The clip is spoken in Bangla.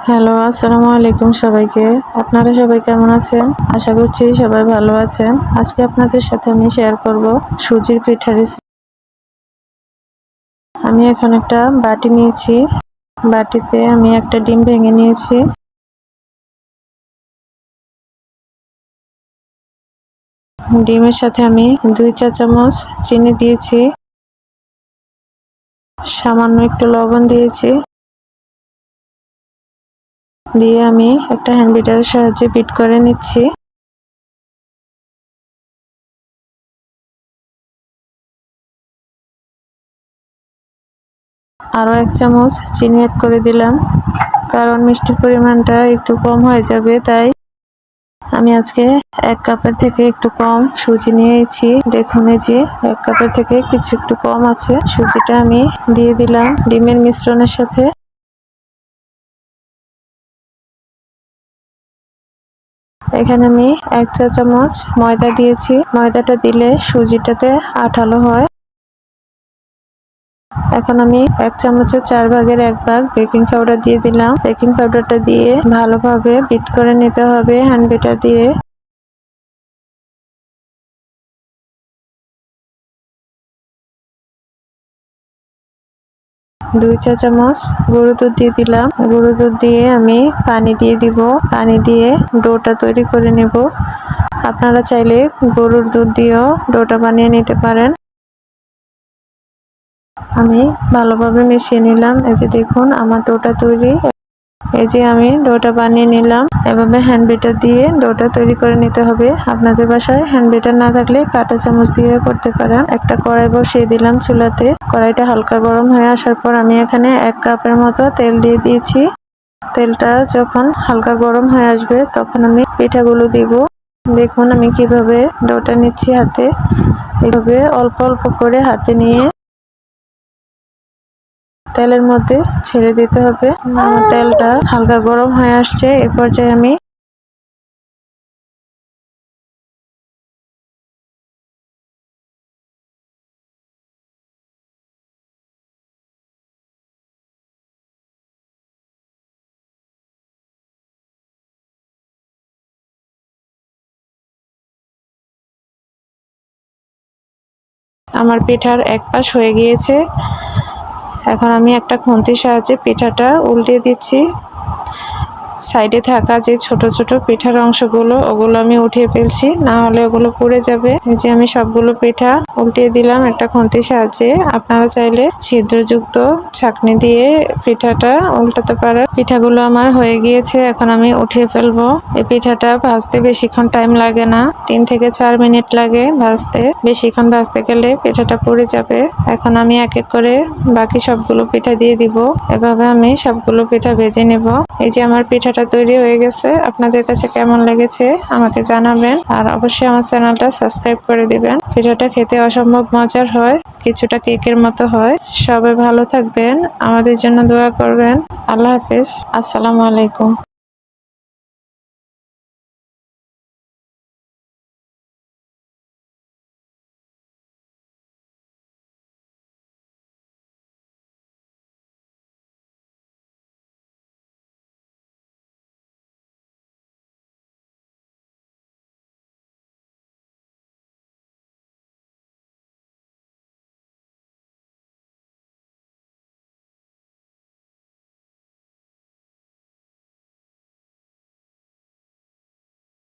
হ্যালো, আসসালামু আলাইকুম সবাইকে। আপনারা সবাই কেমন আছেন? আশা করছি সবাই ভালো আছেন। আজকে আপনাদের সাথে আমি শেয়ার করব সুজির পিঠা রেসিপি। আমি এখন একটা বাটি নিয়েছি। বাটিতে আমি একটা ডিম ভেঙে নিয়েছি। ডিমের সাথে আমি 2 চা চামচ চিনি দিয়েছি। সামান্য একটু লবণ দিয়েছি। দিয়ে আমি একটা হ্যান্ড বিটারের সাহায্যে বিট করে নিচ্ছি। আরও 1 চামচ চিনি অ্যাড করে দিলাম, কারণ মিষ্টির পরিমাণটা একটু কম হয়ে যাবে, তাই আমি আজকে 1 কাপের থেকে একটু কম সুজি নিয়েছি। দেখুন, এই যে 1 কাপের থেকে কিছু একটু কম আছে। সুজিটা আমি দিয়ে দিলাম ডিমের মিশ্রণের সাথে। এখানে আমি 1 চা চামচ ময়দা দিয়েছি। ময়দাটা দিলে সুজিটাতে আঠালো হয়। এখন আমি 1 চামচের 4 ভাগের 1 ভাগ বেকিং পাউডার দিয়ে দিলাম। বেকিং পাউডারটা দিয়ে ভালোভাবে বিট করে নিতে হবে হ্যান্ড বিটার দিয়ে। দুই চা চামচ গরুর দুধ দিয়ে দিলাম। গরুর দুধ দিয়ে আমি পানি দিয়ে দিব। পানি দিয়ে ডোটা তৈরি করে নেব। আপনারা চাইলে গরুর দুধ দিয়েও ডোটা বানিয়ে নিতে পারেন। আমি ভালোভাবে মিশিয়ে নিলাম। এই যে দেখুন, আমার ডোটা তৈরি। এই যে আমি ডোটা বানিয়ে নিলাম। এভাবে হ্যান্ড বিটার দিয়ে ডোটা তৈরি করে নিতে হবে। আপনাদের বাসায় হ্যান্ড বিটার না থাকলে কাঁটা চামচ দিয়ে করতে পারেন। একটা কড়াই বসিয়ে দিলাম চুলাতে। কড়াইটা হালকা গরম হয়ে আসার পর আমি এখানে 1 কাপের মতো তেল দিয়ে দিয়েছি। তেলটা যখন হালকা গরম হয়ে আসবে তখন আমি পিঠাগুলো দিব। দেখুন আমি কিভাবে ডোটা নিচ্ছি হাতে। এভাবে অল্প অল্প করে হাতে নিয়ে তেলের মধ্যে ছেড়ে দিতে হবে। তেলটা হালকা গরম হয়ে আসছে। এ পর্যায়ে আমি আমার পিঠার এক পাশ হয়ে গিয়েছে। এখন আমি একটা খুন্তির সাহায্যে পিঠাটা উল্টে দিচ্ছি। সাইডে থাকা যে ছোট ছোট পিঠার অংশগুলো, ওগুলো আমি উঠিয়ে ফেলছি, না হলে ওগুলো পুড়ে যাবে। এই যে আমি সবগুলো পিঠা উল্টিয়ে দিলাম একটা খুন্তির সাহায্যে। আপনারা চাইলে ছিদ্রযুক্ত ছাঁকনি দিয়ে পিঠাটা উল্টাতে পারেন। পিঠাগুলো আমার হয়ে গিয়েছে, এখন আমি উঠিয়ে ফেলবো। এই পিঠাটা ভাজতে বেশিক্ষণ টাইম লাগে না, 3 থেকে 4 মিনিট লাগে ভাজতে। বেশিক্ষণ ভাজতে গেলে পিঠাটা পুড়ে যাবে। এখন আমি এক এক করে বাকি সবগুলো পিঠা দিয়ে দিব। এভাবে আমি সবগুলো পিঠা ভেজে নেব। এই যে আমার পিঠাটা তৈরি হয়ে গেছে। আপনাদের কাছে কেমন লেগেছে আমাকে জানাবেন, আর অবশ্যই আমার চ্যানেলটা সাবস্ক্রাইব করে দিবেন। পিঠাটা খেতে অসম্ভব মজার হয়, কিছুটা কেকের মতো হয়। সবাই ভালো থাকবেন, আমাদের জন্য দোয়া করবেন। আল্লাহ হাফেজ, আসসালামু আলাইকুম।